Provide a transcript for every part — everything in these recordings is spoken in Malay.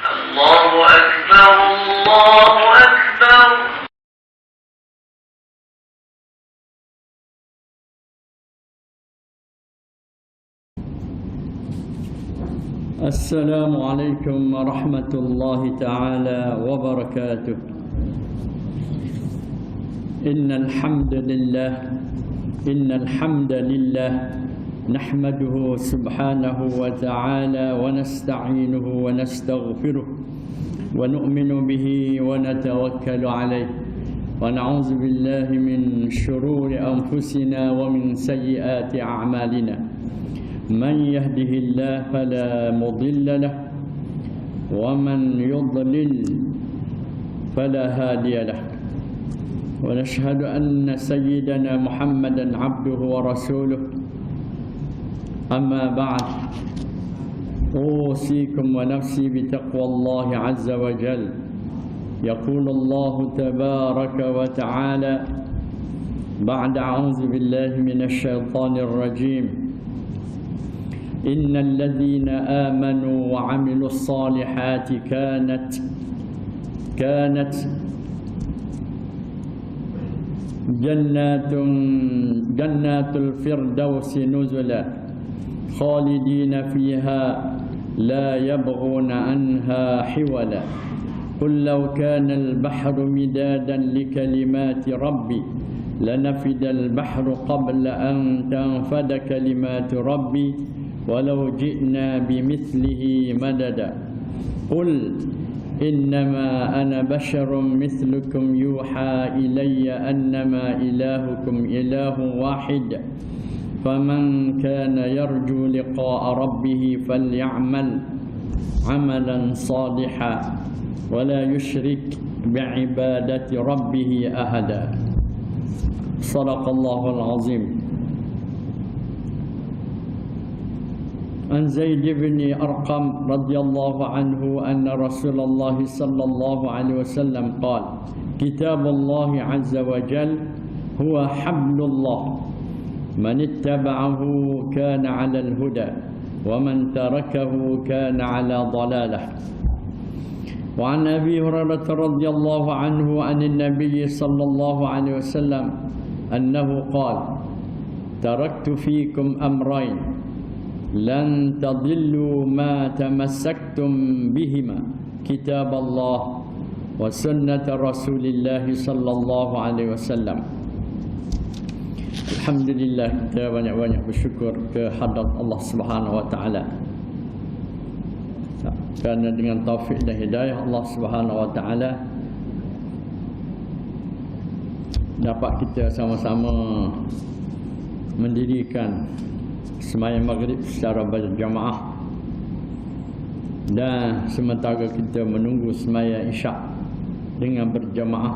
الله أكبر الله أكبر. السلام عليكم ورحمة الله تعالى وبركاته. إن الحمد لله نحمده سبحانه وتعالى ونستعينه ونستغفره ونؤمن به ونتوكل عليه ونعوذ بالله من شرور أنفسنا ومن سيئات أعمالنا. من يهده الله فلا مضل له ومن يضلل فلا هادي له. ونشهد أن سيدنا محمدا عبده ورسوله. أما بعد، أوصيكم ونفسي بتقوى الله عز وجل. يقول الله تبارك وتعالى بعد أعوذ بالله من الشيطان الرجيم: إن الذين آمنوا وعملوا الصالحات كانت جنات الفردوس نزلا خالدين فيها لا يبغون عنها حولا. قل لو كان البحر مدادا لكلمات ربي لنفد البحر قبل أن تنفد كلمات ربي ولو جئنا بمثله مددا. قل إنما أنا بشر مثلكم يوحى إلي أنما إلهكم إله واحد فمن كان يرجو لقاء ربه فليعمل عملا صالحا ولا يشرك بعبادة ربه أحدا. صدق الله العظيم. عن زيد بن أرقم رضي الله عنه أن رسول الله صلى الله عليه وسلم قال: كتاب الله عز وجل هو حبل الله، من اتبعه كان على الهدى ومن تركه كان على ضلالة. وعن أبي هريرة رضي الله عنه عن النبي صلى الله عليه وسلم أنه قال: تركت فيكم أمرين لن تضلوا ما تمسكتم بهما، كتاب الله وسنة رسول الله صلى الله عليه وسلم. Alhamdulillah, kita banyak-banyak bersyukur kehadrat Allah Subhanahu wa taala. Kerana dengan taufik dan hidayah Allah Subhanahu wa taala dapat kita sama-sama mendirikan sembahyang maghrib secara berjamaah, dan sementara kita menunggu sembahyang isyak dengan berjamaah,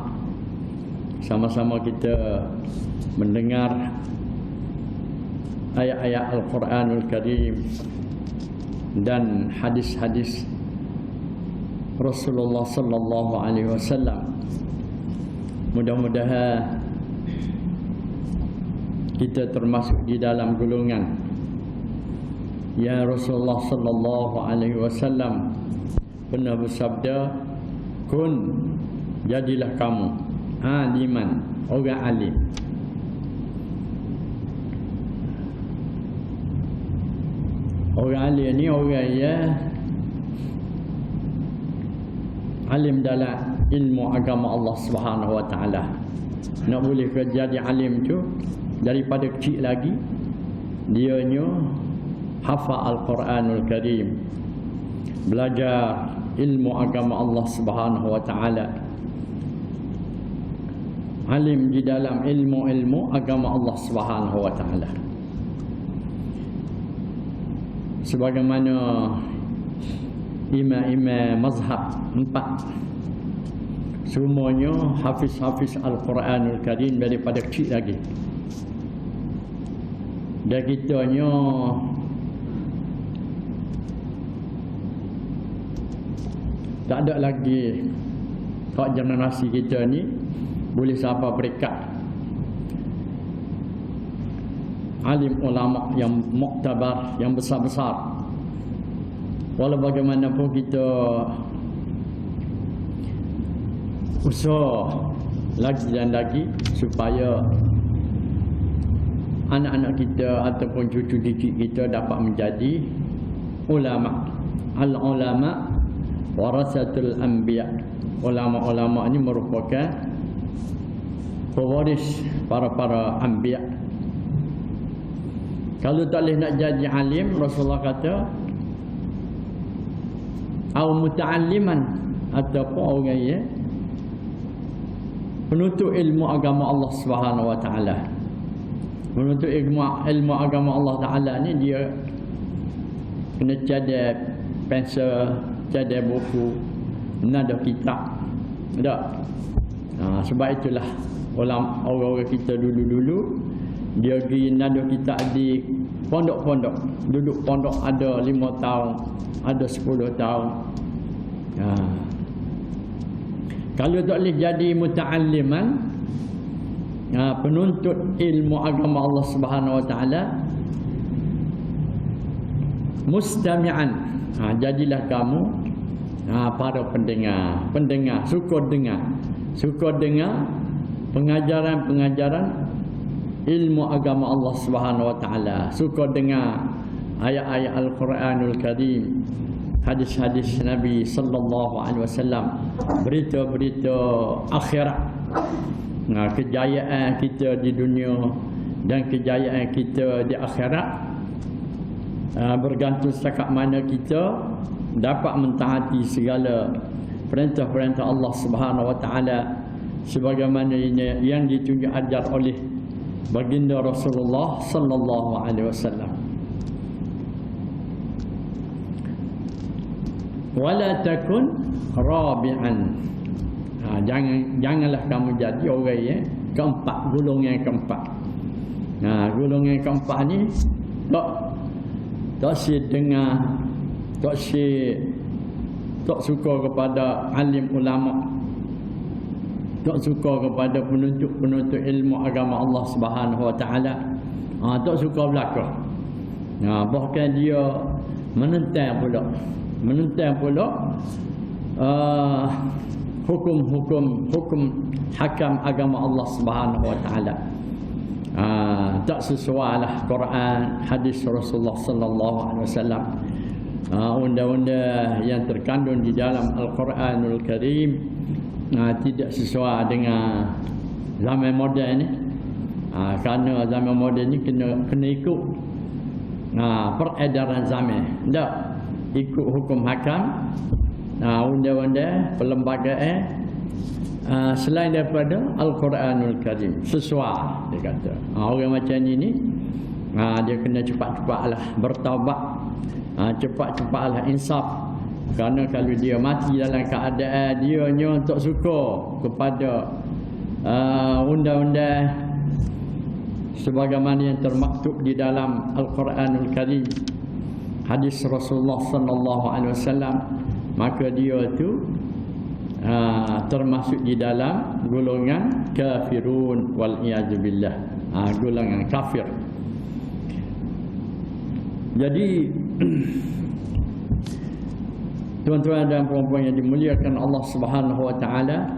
sama-sama kita mendengar ayat-ayat Al-Quranul Karim dan hadis-hadis Rasulullah sallallahu alaihi wasallam. Mudah-mudahan kita termasuk di dalam golongan yang Rasulullah sallallahu alaihi wasallam pernah bersabda, kun, jadilah kamu aliman, orang alim. Orang alim ni orang yang alim dalam ilmu agama Allah Subhanahu wa taala. Nak boleh jadi alim tu daripada kecil lagi dianya hafal Al-Quranul Karim, belajar ilmu agama Allah Subhanahu wa taala, alim di dalam ilmu-ilmu agama Allah Subhanahu wa taala. Sebagaimana imam-imam mazhab 4 semuanya hafiz-hafiz Al-Quranul Karim daripada kecil lagi. Dan kitanya tak ada lagi kat generasi kita ni boleh siapa peringkat alim ulama yang muktabar, yang besar-besar. Walau bagaimanapun kita usaha lagi dan lagi supaya anak-anak kita ataupun cucu didik kita dapat menjadi ulama. Al-ulama warasatul anbiya. Ulama-ulama ini merupakan pewaris para anbiya. Kalau tak boleh nak jadi alim, Rasulullah kata au muta'alliman, ataupun orang yang penuntut ilmu agama Allah Subhanahu wa taala. Menuntut ilmu agama Allah Ta'ala ni dia kena cadai pensel, cadai buku, nada kitab. Tak? Sebab itulah orang-orang kita dulu-dulu dia pergi nada kitab di pondok-pondok. Duduk pondok ada 5 tahun, ada 10 tahun. Kalau tak boleh jadi muta'alliman, penuntut ilmu agama Allah Subhanahu wa taala, mustami'an, jadilah kamu para pendengar suka dengar pengajaran ilmu agama Allah Subhanahu wa taala, suka dengar ayat-ayat Al-Quranul Karim, hadis-hadis Nabi sallallahu alaihi wasallam, berita-berita akhirat. Kejayaan kita di dunia dan kejayaan kita di akhirat bergantung setakat mana kita dapat mentaati segala perintah-perintah Allah Subhanahu wa taala sebagaimana yang ditunjuk ajar oleh baginda Rasulullah sallallahu alaihi wasallam. Wala takun rabi'an. Janganlah kamu jadi orang yang keempat, golongan keempat. Golongan keempat ni tak si dengar, tak suka kepada alim ulama, tak suka kepada penuntut ilmu agama Allah Subhanahu wa taala. Tak suka belaka. Bahkan dia menentang pula hukum hakam agama Allah Subhanahu wa taala. Tak sesuai lah Quran, hadis Rasulullah sallallahu alaihi wasallam. Undang-undang yang terkandung di dalam Al-Quranul Karim tidak sesuai dengan zaman moden ni. Kerana zaman moden ni kena ikut peredaran zaman. Tak ikut hukum hakam, undang-undang perlembagaan selain daripada Al-Quranul Karim sesuai, dia kata. Orang macam ni dia kena cepat-cepatlah bertaubat, cepat-cepatlah insaf. Kerana kalau dia mati dalam keadaan dia tak suka kepada undang-undang sebagaimana yang termaktub di dalam Al-Quranul Karim, hadis Rasulullah sallallahu alaihi wasallam, maka dia tu termasuk di dalam golongan kafirun wal iyad billah, golongan kafir. Jadi tuan-tuan dan puan-puan yang dimuliakan Allah Subhanahu wa taala,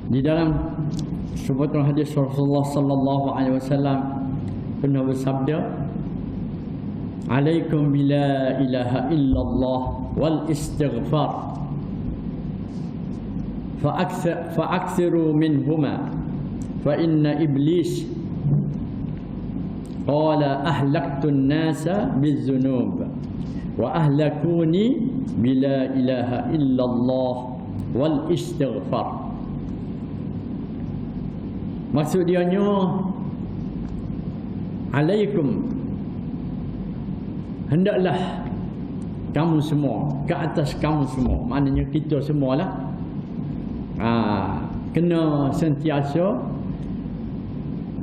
di dalam sebuah hadis Rasulullah sallallahu alaihi wasallam pernah bersabda, alaikum bila ilaha illallah wal istighfar fa'akthiru minhuma fa inna iblis qala ahlaktu an-nasa bizunub wa ahlakuni bila ilaha illallah wal istighfar. Maksud dia alaikum, hendaklah kamu semua, ke atas kamu semua, maknanya kita semualah kena sentiasa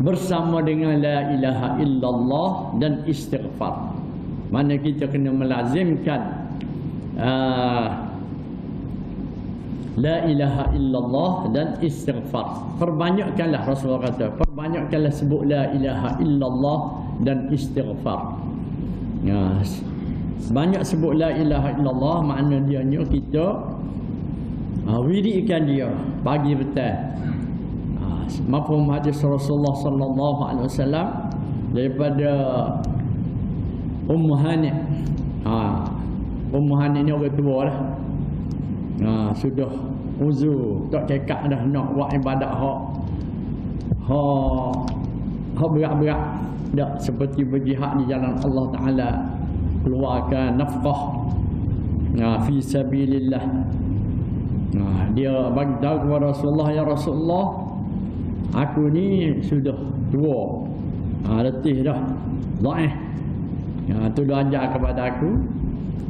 bersama dengan la ilaha illallah dan istighfar. Mana kita kena melazimkan la ilaha illallah dan istighfar. Perbanyakkanlah, Rasulullah kata, perbanyakkanlah sebut la ilaha illallah dan istighfar. banyak sebut la ilaha illallah, makna dia kita wiridkan dia pagi petang. Mafhum hadis Rasulullah sallallahu alaihi wasallam daripada Ummu Hani. Ummu Hani ni orang tua lah. Sudah uzur, tak cekak dah nak buat ibadat hak berat-berat, tak seperti berjihad di jalan Allah Taala, keluarkan nafkah fi sabilillah. Dia bagi tahu kepada Rasulullah, ya Rasulullah, aku ni sudah tua, letih dah, dhaif. Tu dia ajar kepada aku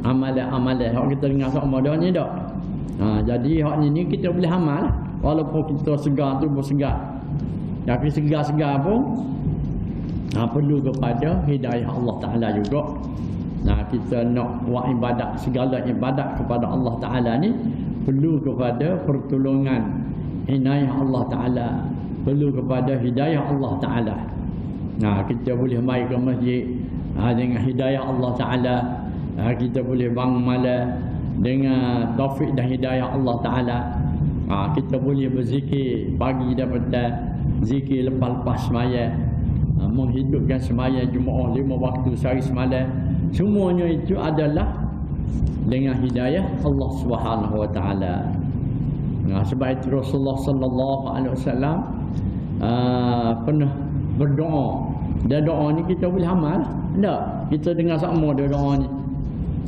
amalan-amalan hak kita dengar sama dia ni dak. Jadi hak ni kita boleh amal walaupun kita segar, tubuh segar. Tapi segar-segar pun perlu kepada hidayah Allah Taala juga. Kita nak buat ibadat, segala ibadat kepada Allah Taala ni perlu kepada pertolongan inayah Allah Taala, perlu kepada hidayah Allah Taala. Kita boleh mai ke masjid dengan hidayah Allah Taala, kita boleh bangun malam dengan taufik dan hidayah Allah Taala. Kita boleh berzikir pagi dan petang, zikir lepas-lepas sembahyang, menghidupkan sembahyang Jumaat 5 waktu sehari semalam. Semuanya itu adalah dengan hidayah Allah Subhanahu wa taala. Sebab itu Rasulullah sallallahu alaihi wasallam pernah berdoa. Dan doa ni kita boleh amal. Tak? Kita dengar sama dia doa ni.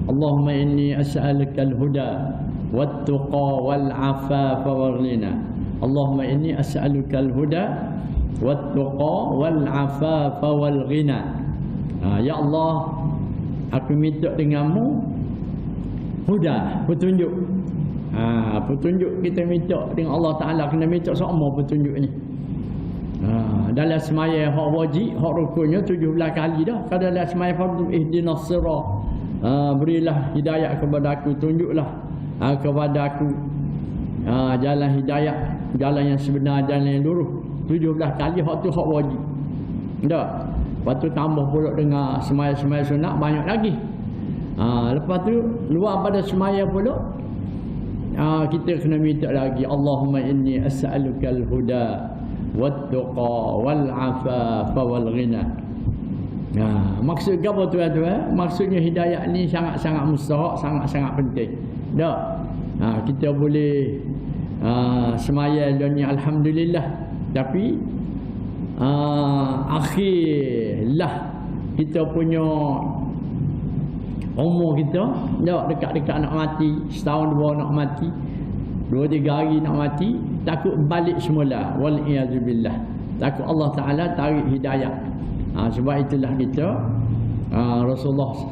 Allahumma inni as'aluka al-huda wat-tuqa wal-'afafa wal-ghina. Allahumma inni as'aluka al-huda wat-tuqa wal-'afafa wal-ghina. Ya Allah, aku minta denganmu huda, petunjuk. Petunjuk kita minta dengan Allah Ta'ala, kena minta sama petunjuk ni. Dalam semaya hak wajib, hak rukunnya 17 kali dah. Kalau dalam semaya fardu ihdinas sirat, berilah hidayah kepada aku, tunjuklah kepada aku jalan hidayah, jalan yang sebenar, jalan yang lurus. 17 kali hak tu hak wajib. Tak? Lepas tu tambah pula dengan semaya-semaya sunat banyak lagi. Lepas tu luar pada semaya pula kita kena minta lagi, Allahumma inni as'aluka al-huda wat-tuqa wal-'afafa wal-ghina. Maksud apa tuan-tuan? Maksudnya hidayah ni sangat-sangat mustahak, sangat-sangat penting. Tak? Kita boleh semaya dunia alhamdulillah, tapi akhirlah kita punya umur kita dekat-dekat nak mati, setahun dua nak mati, 2-3 hari nak mati, takut balik semula, wal iazubillah, takut Allah Ta'ala tarik hidayah. Sebab itulah kita Rasulullah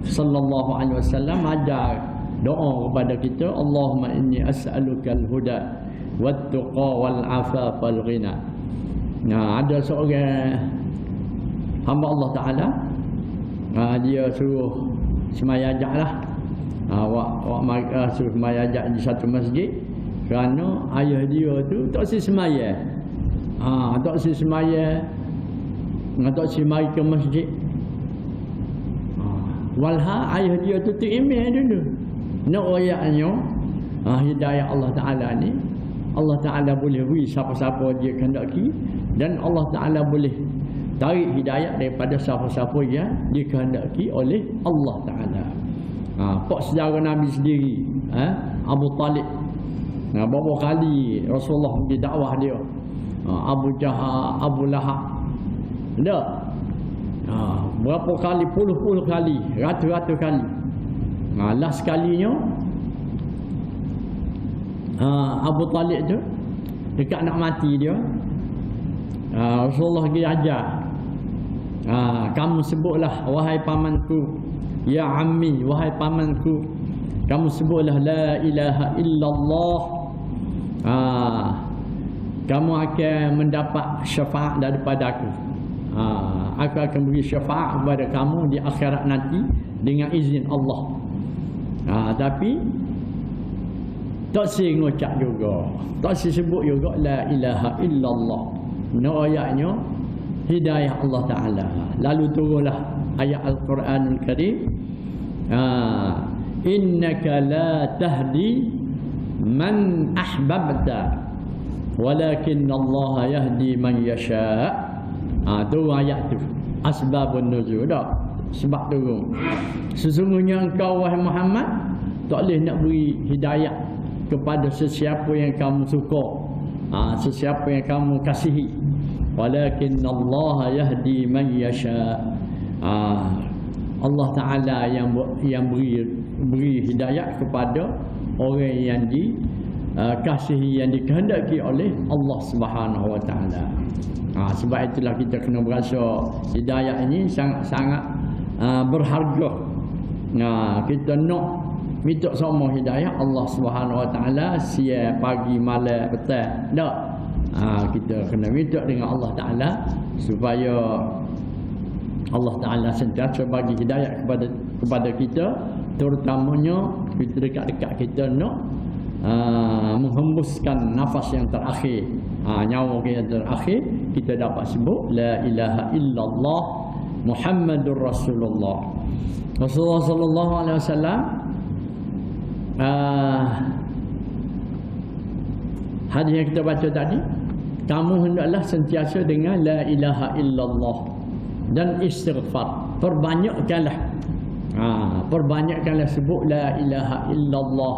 sallallahu alaihi wasallam ajar doa kepada kita, Allahumma inni as'aluka al-huda wat-tuqa wal-'afafa wal-ghina. Ada seorang hamba Allah Ta'ala, dia suruh semayajak lah, suruh semayajak di satu masjid, kerana ayah dia tu tak si semaya, tak si semaya, tak si mari ke masjid. Walha ayah dia tu email dulu nak ayatnya hidayah Allah Ta'ala ni, Allah Ta'ala boleh beri siapa-siapa dia kehendaki, dan Allah Ta'ala boleh tarik hidayah daripada siapa-siapa yang dikehendaki oleh Allah Ta'ala. Pak saudara Nabi sendiri, Abu Talib, berapa kali Rasulullah pergi dakwah dia, Abu Jahal, Abu Lahab, tak? Berapa kali, puluh-puluh kali, ratus-ratus kali. Last kalinya Abu Talib tu dekat nak mati dia, Rasulullah pergi ajar, kamu sebutlah wahai pamanku, ya ammi, wahai pamanku, kamu sebutlah la ilaha illallah, kamu akan mendapat syafaat daripada aku. Aku akan beri syafaat kepada kamu di akhirat nanti dengan izin Allah. Tapi tak si ngucap juga, tak si sebut juga la ilaha illallah. No ayatnya hidayah Allah Ta'ala. Lalu turunlah ayat Al-Quranul Karim, innaka la tahdi man ahbabta walakin Allah yahdi man yasha. Tu ayat tu asbabun nuzul dah, sebab turun. Sesungguhnya engkau wahai Muhammad tak boleh nak beri hidayah kepada sesiapa yang kamu suka, sesiapa yang kamu kasihi. Walakin Allah yahdi man yasha. Allah Ta'ala yang beri hidayah kepada orang yang dikasihi, yang dikehendaki oleh Allah Subhanahu Wa Ta'ala. Sebab itulah kita kena berasa hidayah ini sangat-sangat berharga. Kita nak minta sama hidayah Allah Subhanahu Wa Ta'ala siang, pagi, malam, petang. Tak. Kita kena minta dengan Allah Ta'ala supaya Allah Ta'ala sentiasa bagi hidayah kepada kita, terutamanya kita dekat-dekat kita nak menghembuskan nafas yang terakhir, nyawa kita terakhir, kita dapat sebut la ilaha illallah Muhammadur Rasulullah. Rasulullah sallallahu alaihi wasallam hadis yang kita baca tadi, kamu hendaklah sentiasa dengan la ilaha illallah dan istighfar. Perbanyakkanlah sebut la ilaha illallah.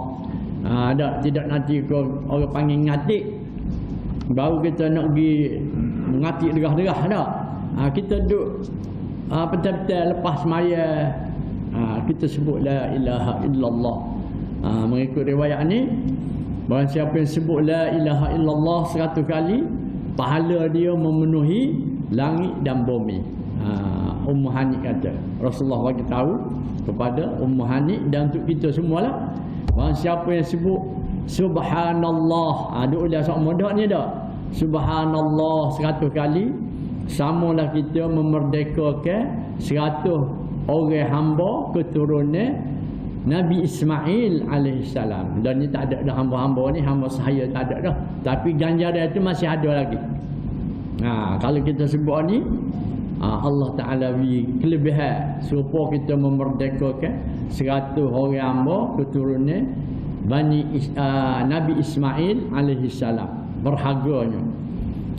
Tidak nanti orang panggil ngatik baru kita nak pergi mengatik derah-derah dah. Kita duduk petang-petang lepas semaya, kita sebut la ilaha illallah. Mengikut riwayat ni, barang siapa yang sebut la ilaha illallah 100 kali, pahala dia memenuhi langit dan bumi. Ummu Hani kata, Rasulullah bagi tahu kepada Ummu Hani dan untuk kita semualah, barang siapa yang sebut subhanallah, duk ulas sok mudah ni dah, subhanallah 100 kali, samalah kita memerdekakan 100 orang hamba keturunan Nabi Ismail alaihissalam. Dan ni tak ada dah hamba-hamba ni, hamba sahaya tak ada dah, tapi ganjaran itu masih ada lagi. Kalau kita sebut ni, Allah Ta'ala beri kelebihan supaya kita memerdekakan 100 orang hamba keturunan Nabi Ismail alaihissalam. Berharganya.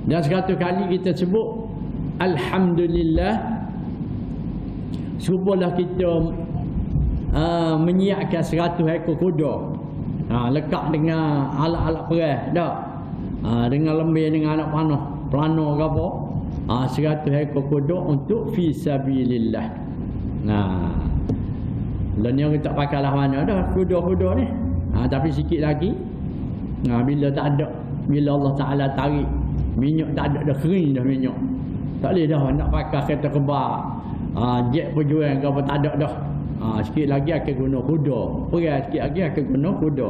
Dan 100 kali kita sebut alhamdulillah, supalah kita menyiapkan 100 ekor kuda, lekat dengan alat-alat perang dah, dengan lembir, dengan anak panah, pelana ke apa, 100 ekor kuda untuk fi sabilillah. Dan yang kita pakai lah mana dah kuda-kuda ni, tapi sikit lagi, bila tak ada, bila Allah Ta'ala tarik minyak, tak ada dah, kering dah minyak, tak boleh dah nak pakai kereta kebal, jet perjuangan ke apa, tak ada dah. Sikit lagi akan guna kuda, perang sikit lagi akan guna kuda.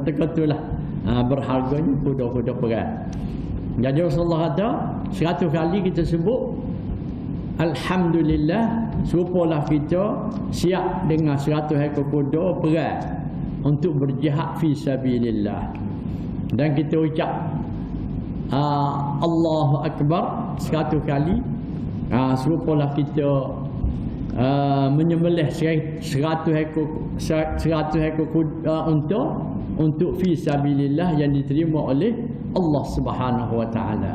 Teka-tulah berharganya kuda-kuda perang. Jadi Rasulullah kata 100 kali kita sebut alhamdulillah, supalah kita siap dengan 100 ekor kuda perang untuk berjihad fi sabilillah. Dan kita ucap Allahu Akbar 100 kali, supalah kita menyembelih 100 ekor kuda untuk fi sabilillah yang diterima oleh Allah Subhanahu Wa Ta'ala.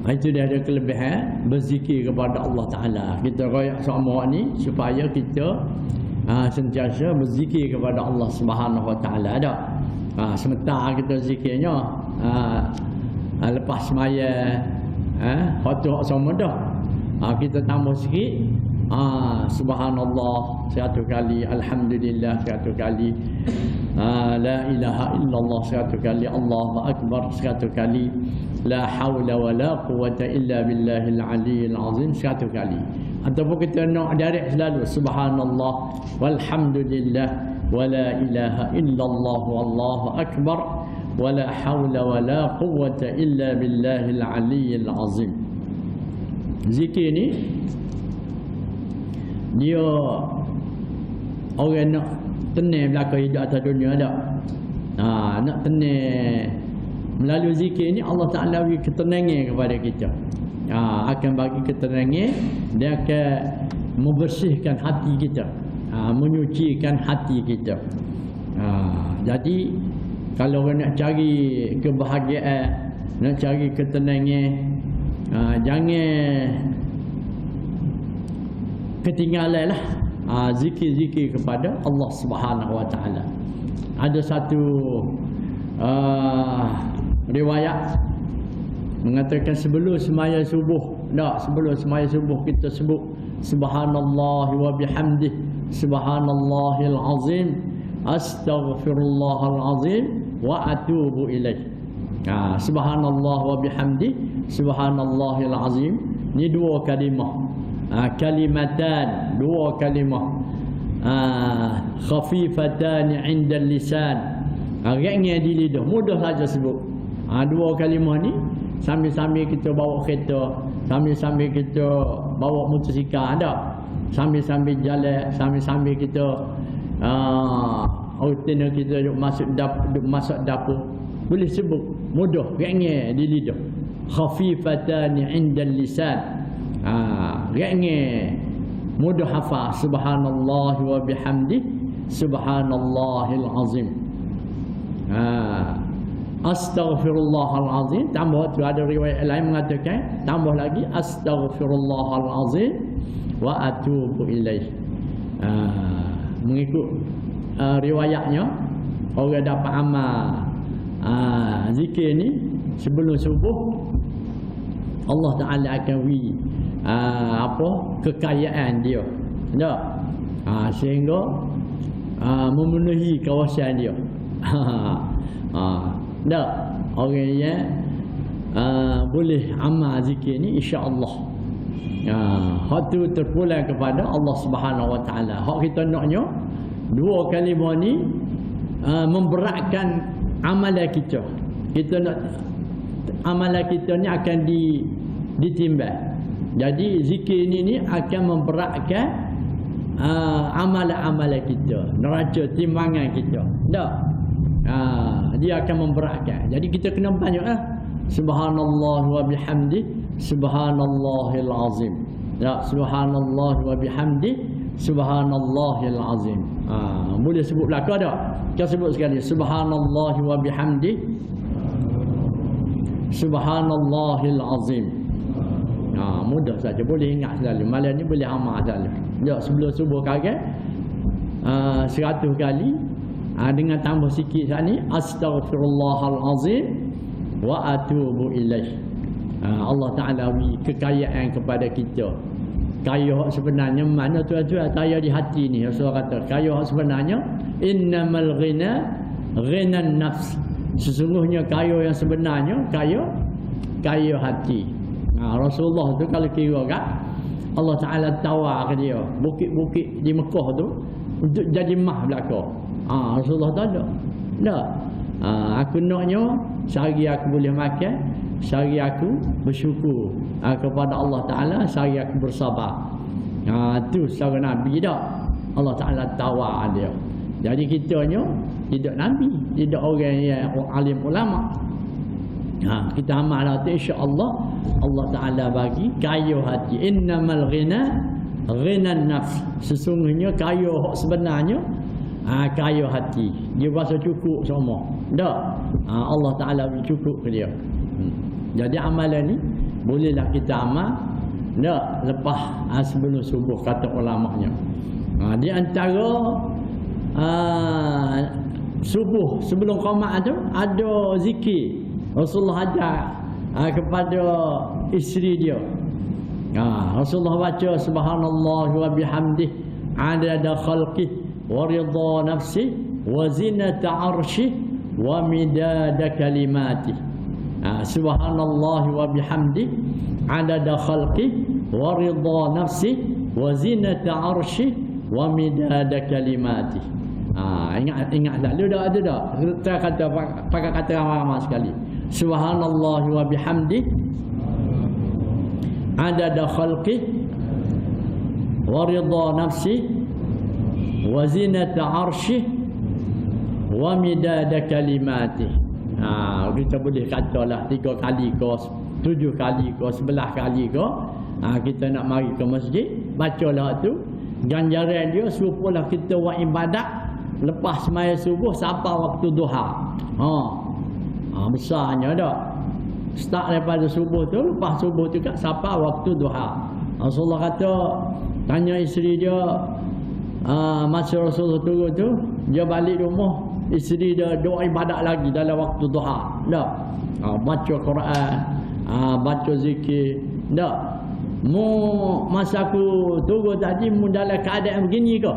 Itu dia ada kelebihan berzikir kepada Allah Ta'ala. Kita royak sama ni supaya kita sentiasa berzikir kepada Allah Subhanahu Wa Ta'ala dah. Sementara kita zikirnya lepas semaya, waktu sama dah, kita tambah sikit, subhanallah 100 kali, alhamdulillah 100 kali, la ilaha illallah 100 kali, Allahu Akbar 100 kali, la hawla wa la quwwata illa billahil aliyyil azim 100 kali. Ataupun kita nak direct selalu subhanallah walhamdulillah wa la ilaha illallah wallahu akbar wa la hawla wa la quwwata illa billahil aliyyil azim. Zikir ni dia orang nak tenang belakang hidup atas dunia dah. Nak tenang melalui zikir ni, Allah Ta'ala beri ketenangan kepada kita. Akan bagi ketenangan, dia akan membersihkan hati kita, menyucikan hati kita. Jadi kalau orang nak cari kebahagiaan, nak cari ketenangan, jangan ketinggalan lah zikir-zikir kepada Allah Subhanahu Wa Taala. Ada satu riwayat mengatakan sebelum semaya subuh, sebelum semaya subuh kita sebut subhanallah wa bihamdih, subhanallahil azim, astaghfirullahal azim wa atubu ilaih. Subhanallah wa bihamdih, subhanallahil azim, ni dua kalimah. Kalimatan, dua kalimah. Khafifatan 'inda lisan, ringan di lidah, mudah saja sebut. Dua kalimah ni sambil-sambil kita bawa kereta, sambil-sambil kita bawa motosikal, ada, sambil-sambil jalan, sambil-sambil kita rutin kita duk masuk dapur, boleh sebut, mudah, ringan di lidah. Khafifatan 'inda lisan, ringan, mudah hafal. Subhanallah wa bihamdih, subhanallahil azim. Astaghfirullahal azim, tambah tu ada riwayat lain mengatakan tambah lagi astaghfirullahal azim wa atubu ilaih. Mengikut riwayatnya, orang dapat amal zikir ni sebelum subuh, Allah Taala akan beri kekayaan dia, sehingga memenuhi kawasan dia. Orang yang boleh amal zikir ni, insya-Allah hak tu terpulang kepada Allah Subhanahu Wa Taala. Hak kita naknya dua kalimah ni memberatkan amalan kita. Kita nak amalan kita ni akan ditimbang. Jadi zikir ni akan memberatkan amalan-amalan kita, neraca timbangan kita. Dia akan memberatkan. Jadi kita kena banyak subhanallah wa bihamdi, subhanallahil azim. Subhanallah wa bihamdi, subhanallahil azim. Boleh sebut belaka tak? Kita sebut sekali, subhanallah wa bihamdi, subhanallahil azim. Mudah saja, boleh ingat selalu. Malam ni boleh amal selalu. Sebelum subuh kagak 100 kali, dengan tambah sikit saat ni astaghfirullahal azim wa atubu ilaih. Allah Taala beri kekayaan kepada kita. Kaya sebenarnya mana tuan-tuan? Kaya di hati ni. Rasulullah kata kaya sebenarnya innamal ghina ghinan nafs. Sesungguhnya kaya yang sebenarnya kaya hati. Rasulullah tu kalau kira kan, Allah Taala tawar ke dia bukit-bukit di Mekah tu untuk jadi mah belaka. Rasulullah tak ada. Aku naknya sehari aku boleh makan, sehari aku bersyukur kepada Allah Ta'ala, sehari aku bersabar. Tu secara Nabi tak. Allah Ta'ala tawar dia. Jadi kitanya tidak Nabi, tidak orang yang alim ulama. Kita amal lah tu, insya-Allah Allah Ta'ala bagi kaya hati. Innamal ghina ghinan nafs. Sesungguhnya kaya sebenarnya kaya hati. Dia rasa cukup semua. Allah Ta'ala beri cukup ke dia. Jadi amalan ni bolehlah kita amal lepas sebelum subuh, kata ulama'nya. Di antara subuh sebelum qamat tu ada zikir. Rasulullah ajar kepada isteri dia. Rasulullah baca subhanallah wa bihamdih adada khalqih wa ridha nafsih wa zinata arshih wa midada kalimatih. Subhanallah wa bihamdih adada khalqih wa ridha nafsih wa zinata arshih wa midada kalimatih. Ingat selalu dah ada dah. Kita kata pakai kata ramai-ramai sekali. Subhanallah wa bihamdih adada khalqih wa ridha nafsih wa zinata arshih wa midada kalimatih. Kita boleh katalah 3 kali ke, 7 kali ke, 11 kali ke. Kita nak mari ke masjid, bacalah tu, ganjaran dia serupalah kita buat ibadat lepas sembahyang subuh sampai waktu duha. Besarnya dah. Start daripada subuh tu, lepas subuh tu kat sampai waktu duha. Rasulullah kata, tanya isteri dia, masa Rasulullah turun tu, dia balik rumah, isteri dia doa ibadat lagi dalam waktu duha. Dah. Baca Quran, baca zikir. Dah. Masa aku turun tadi mu dalam keadaan begini ke?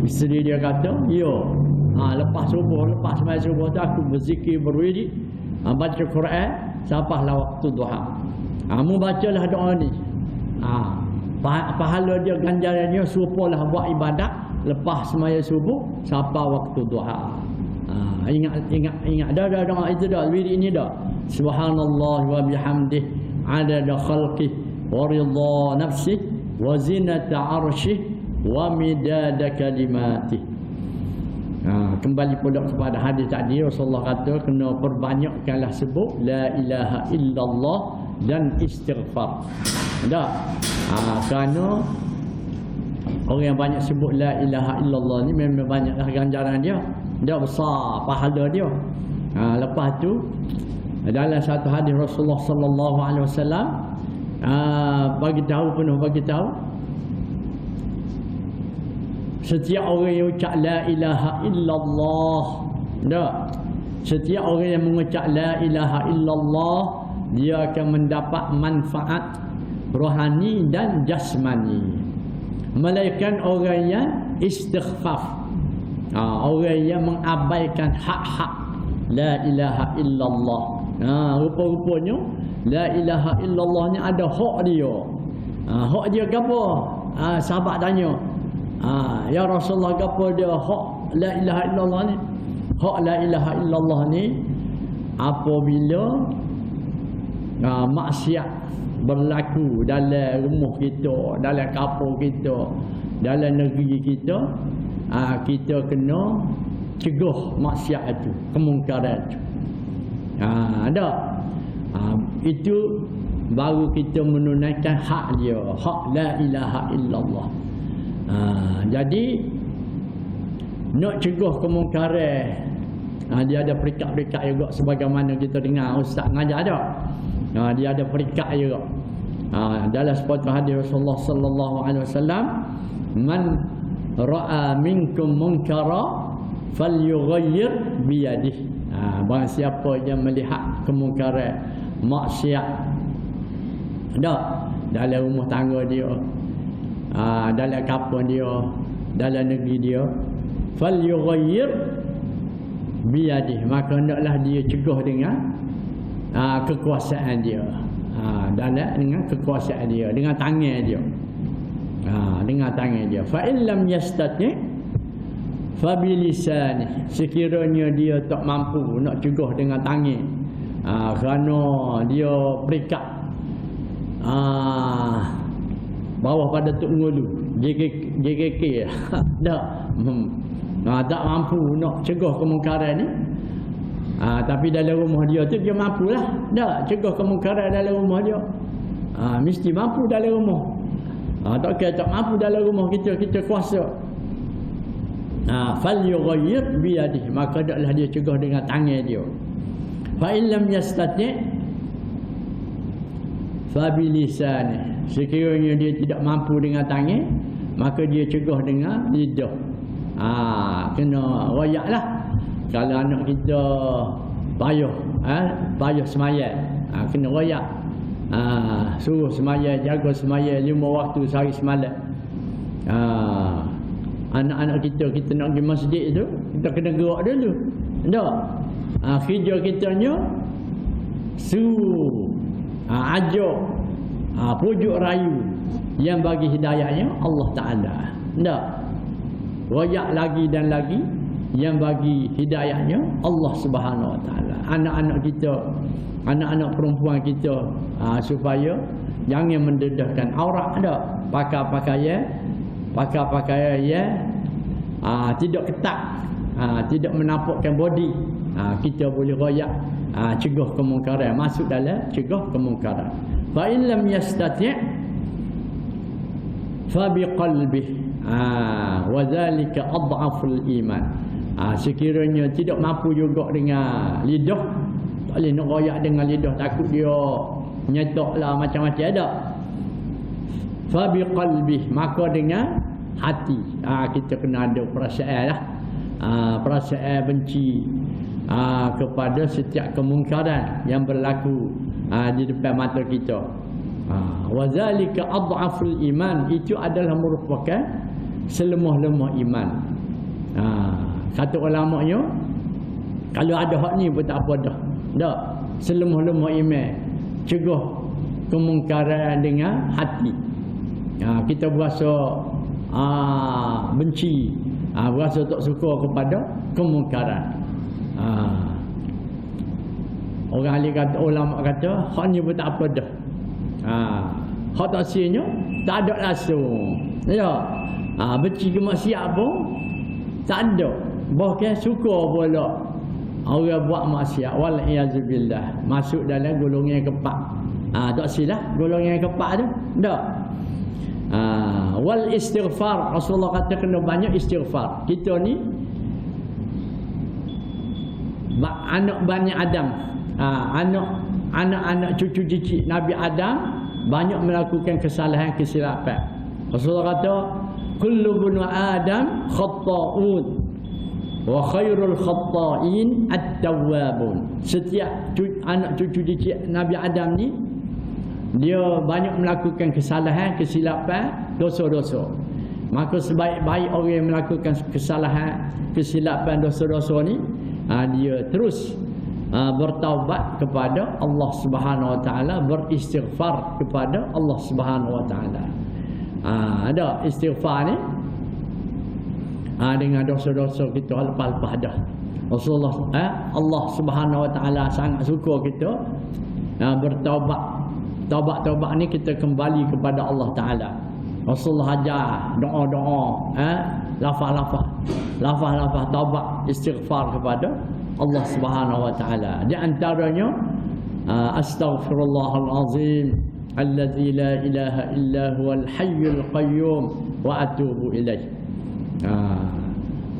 Isteri dia kata, ya. Lepas sembahyang subuh tu aku berzikir berwirid, baca Quran sampailah waktu duha. Mu bacalah doa ni. Pahala dia, ganjarannya serupalah buat ibadat lepas sembahyang subuh sampai waktu duha. Ingat dah doa itu dah, wirid ini dah. Subhanallah wa bihamdih adada khalqih wa ridha nafsih wa zinata arshih wa midada kalimatih. Kembali pula kepada hadis tadi, Rasulullah kata kena perbanyakkanlah sebut la ilaha illallah dan istighfar. Tak? Kerana orang yang banyak sebut la ilaha illallah ni memang banyaklah ganjaran dia. Dia besar pahala dia. Lepas tu dalam satu hadis Rasulullah sallallahu alaihi wasallam bagi tahu setiap orang yang ucap la ilaha illallah, setiap orang yang mengucap la ilaha illallah, dia akan mendapat manfaat rohani dan jasmani. Melainkan orang yang istighfaf, orang yang mengabaikan hak-hak la ilaha illallah. Rupa-rupanya la ilaha illallah ni ada hak dia. Hak dia ke apa? Sahabat tanya, ya Rasulullah, apa dia hak la ilaha illallah ni? Hak la ilaha illallah ni apabila maksiat berlaku dalam rumah kita, dalam kampung kita, dalam negeri kita, kita kena cegah maksiat itu, kemungkaran itu. Itu baru kita menunaikan hak dia, hak la ilaha illallah. Jadi nak cegah kemungkaran, dia ada perikat-perikat juga, sebagaimana kita dengar ustaz ngajar dah. Dia ada perikat juga. Dalam sepatutnya hadis Rasulullah sallallahu alaihi wasallam, man ra'a minkum munkara falyughayyir biyadihi. Barang siapa yang melihat kemungkaran, maksiat dalam rumah tangga dia, dalam kampung dia, dalam negeri dia, falyughayyir biyadihi, maka hendaklah dia cegah dengan kekuasaan dia, dengan kekuasaan dia, dengan tangan dia, dengan tangan dia. Fa in lam yastati fa bilisani, sekiranya dia tak mampu nak cegah dengan tangan, kerana dia perikat bawah pada Tok Ngulu, JKK tak mampu nak cegah kemungkaran ni. Tapi dalam rumah dia tu dia mampulah cegah kemungkaran dalam rumah dia. Mesti mampu dalam rumah. Tak mampu dalam rumah kita kuasa. Fal yughayyir biyadihi, maka hendaklah dia cegah dengan tangan dia. Fa illam yastati fa bilisani, sekiranya dia tidak mampu dengan tangan, maka dia cegah dengan lidah. Kena royaklah. Kalau anak kita payah semayang, kena royak, suruh semayang, jaga semayang 5 waktu sehari semalam. Anak-anak kita nak pergi masjid tu, kita kena gerak dulu. Kerja kitanya suruh, ajak, pujuk rayu yang bagi hidayahnya Allah Ta'ala. Royak lagi dan lagi yang bagi hidayahnya Allah Subhanahu Wa Ta'ala. Anak-anak kita, anak-anak perempuan kita, supaya jangan mendedahkan aurat, pakai pakaian yang tidak ketat, tidak menampakkan body. Kita boleh royak, cegah kemungkaran, masuk dalam cegah kemungkaran. Fa in lam yastati', fa biqalbih wa dzalika adhaful iman. Sekiranya tidak mampu juga dengan lidah, tak boleh nak royak dengan lidah, takut dia nyetaklah macam-macam ada. Fa biqalbih, maka dengan hati. Kita kena ada perasaan lah. Perasaan benci kepada setiap kemungkaran yang berlaku di depan mata kita. Wa zalika adhaful iman, itu adalah merupakan selemah-lemah iman. Kata ulamanya, kalau ada hak ni pun tak apa dah. Tak, selemah-lemah iman cegah kemungkaran dengan hati. Kita berasa benci, berasa tak suka kepada kemungkaran. Orang ahli kata, ulama kata hak ni pun tak apa dah. Hak tak sianya tak ada langsung. Ya. Benci ke maksiat pun tak ada. Bahkan suka pula orang buat maksiat, wal iazubillah, masuk dalam golongan yang keempat. Tak silah golongan yang keempat tu. Tak. Wal istighfar, Rasulullah kata kena banyak istighfar. Kita ni anak Bani Adam, anak-anak cucu cicit Nabi Adam banyak melakukan kesalahan, kesilapan. Rasulullah kata kullu bani Adam khata'un wa khairul khata'in at-tawwabun. Setiap anak cucu cicit Nabi Adam ni dia banyak melakukan kesalahan, kesilapan, dosa-dosa. Maka sebaik-baik orang yang melakukan kesalahan, kesilapan, dosa-dosa ni dia terus bertaubat kepada Allah Subhanahu Wa Taala, beristighfar kepada Allah Subhanahu Wa Taala. Ada istighfar ni dengan dosa-dosa kita lepas-lepas dah. Rasulullah Allah Subhanahu Wa Taala sangat suka kita bertaubat. Taubat ni kita kembali kepada Allah Taala. Rasulullah ajar doa-doa, lafaz-lafaz taubat, istighfar kepada Allah Subhanahu Wa Taala. Di antaranya astaghfirullahal azim allazi la ilaha illa huwal hayyul qayyum wa atubu ilaih.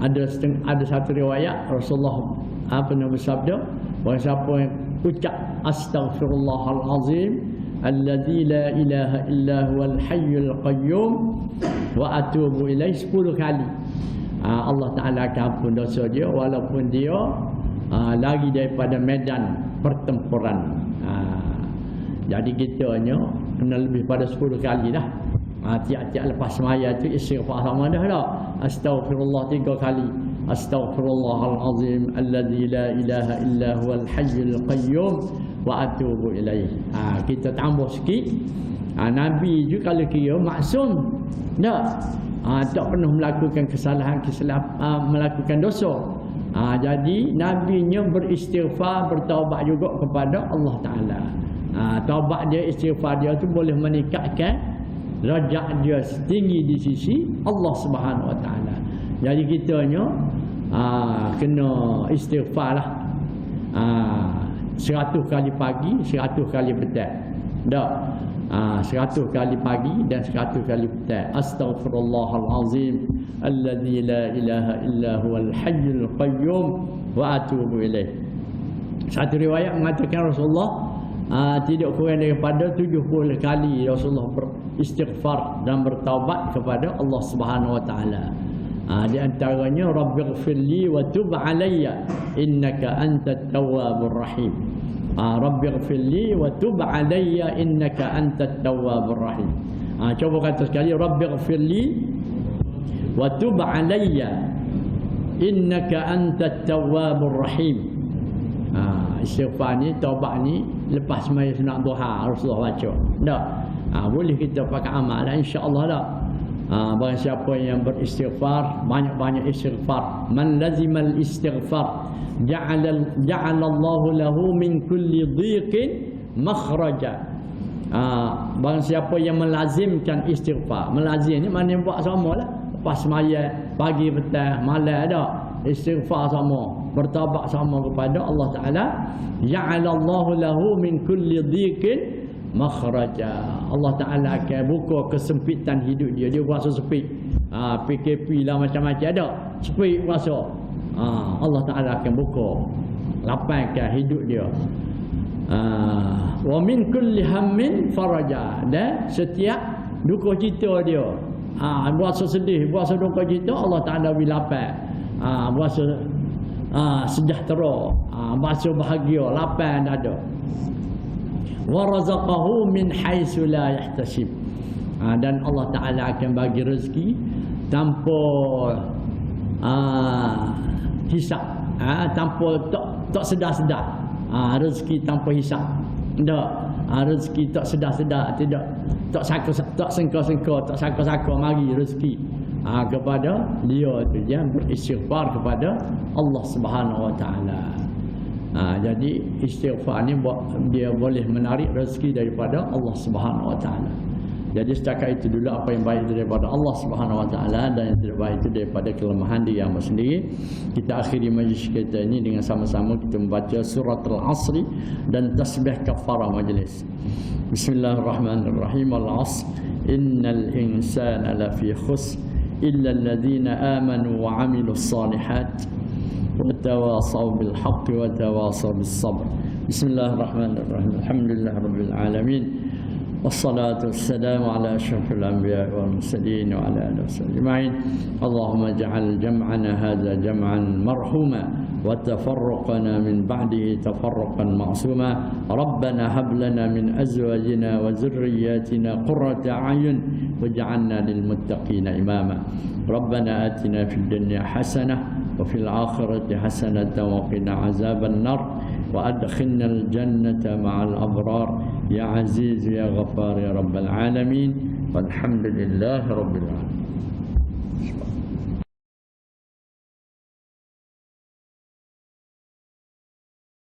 Ada satu riwayat Rasulullah pernah bersabda, bahawa siapa yang ucap astaghfirullahal azim allazi la ilaha illa huwal hayyul qayyum wa atubu ilaih 10 kali, Allah Taala akan ampun dosa dia walaupun dia lari daripada medan pertempuran. Jadi kita hanya kena lebih pada 10 kali dah. Tiap-tiap lepas semaya tu istighfar sama dah tak? Astaghfirullah 3 kali. Astaghfirullahal azim allazi la ilaha illa huwal hayyul qayyum wa atubu ilaih. Kita tambah sikit. Nabi juga kalau kira maksum tak? Tak pernah melakukan kesalahan, melakukan dosa. Jadi nabinya beristighfar, bertaubat juga kepada Allah Taala. Taubat dia, istighfar dia tu boleh meningkatkan darjat dia tinggi di sisi Allah Subhanahu Wa Taala. Jadi kitanya kena istighfar lah. 100 kali pagi, 100 kali petang. Tak? 100 kali pagi dan 100 kali petang. Astaghfirullahal azim allazi la ilaha illa huwal hayyul qayyum wa atubu ilaih. Satu riwayat mengatakan Rasulullah tidak kurang daripada 70 kali Rasulullah beristighfar dan bertaubat kepada Allah Subhanahu Wa Taala. Di antaranya Rabbighfirli wa tub alayya innaka antat tawwabur rahim. Rabbighfirli wa tub alayya innaka antat tawwabur rahim. Coba kata sekali, Rabbighfirli wa tub alayya innaka antat tawwabur rahim. Istighfar ni, taubat ni lepas sembahyang sunat duha Rasulullah baca. Tak? Boleh kita pakai amal lah, insya-Allah tak? Barang siapa yang beristighfar, banyak-banyak istighfar, man lazimal istighfar ja'alallahu lahu min kulli dhiqin makhraja. Barang siapa yang melazimkan istighfar, melazim ni maknanya buat samalah, lepas sembahyang pagi, petang, malam ada istighfar sama, bertaubat sama kepada Allah Taala. Ja'alallahu lahu min kulli dhiqin makhraja. Allah Ta'ala akan buka kesempitan hidup dia. Dia puasa sempit. PKP lah macam-macam ada. Sempit puasa. Allah Ta'ala akan buka, lapangkan hidup dia. Wa min kulli hammin faraja. Dan setiap duka cita dia, puasa sedih, puasa duka cita, Allah Ta'ala beri lapang. Puasa sejahtera, puasa bahagia, lapang dada. Wa razaqahu min haitsu la yahtasib. Dan Allah Ta'ala akan bagi rezeki tanpa hisap, tanpa tak sedar-sedar. Rezeki tanpa hisap. Tak. Rezeki tak sedar-sedar, tidak tak sangka-sangka, tak sangka-sangka mari rezeki kepada dia tu yang beristighfar kepada Allah Subhanahu Wa Taala. Jadi istighfar ni dia boleh menarik rezeki daripada Allah Subhanahu Wa Taala. Jadi setakat itu dulu apa yang baik daripada Allah Subhanahu Wa Taala dan yang tidak baik itu daripada kelemahan diri hamba sendiri. Kita akhiri majlis kita ini dengan sama-sama kita membaca surah Al-Asr dan tasbih kafarah majlis. Bismillahirrahmanirrahim. Al-Asr innal insana lafi khusr illa alladhina amanu wa 'amilus salihat wa tawasaw bil haqqi wa tawasaw bis sabr. Bismillahirrahmanirrahim. Alhamdulillahirabbil alamin. والصلاة والسلام على أشرف الأنبياء والمرسلين وعلى آله وصحبه أجمعين. اللهم اجعل جمعنا هذا جمعا مرحوما وتفرقنا من بعده تفرقا معصوما. ربنا هب لنا من أزواجنا وذرياتنا قرة أعين واجعلنا للمتقين إماما. ربنا آتنا في الدنيا حسنة وفي الآخرة حسنة وقنا عذاب النار وأدخلنا الجنة مع الأبرار يا عزيز يا غفار يا رب العالمين والحمد لله رب العالمين.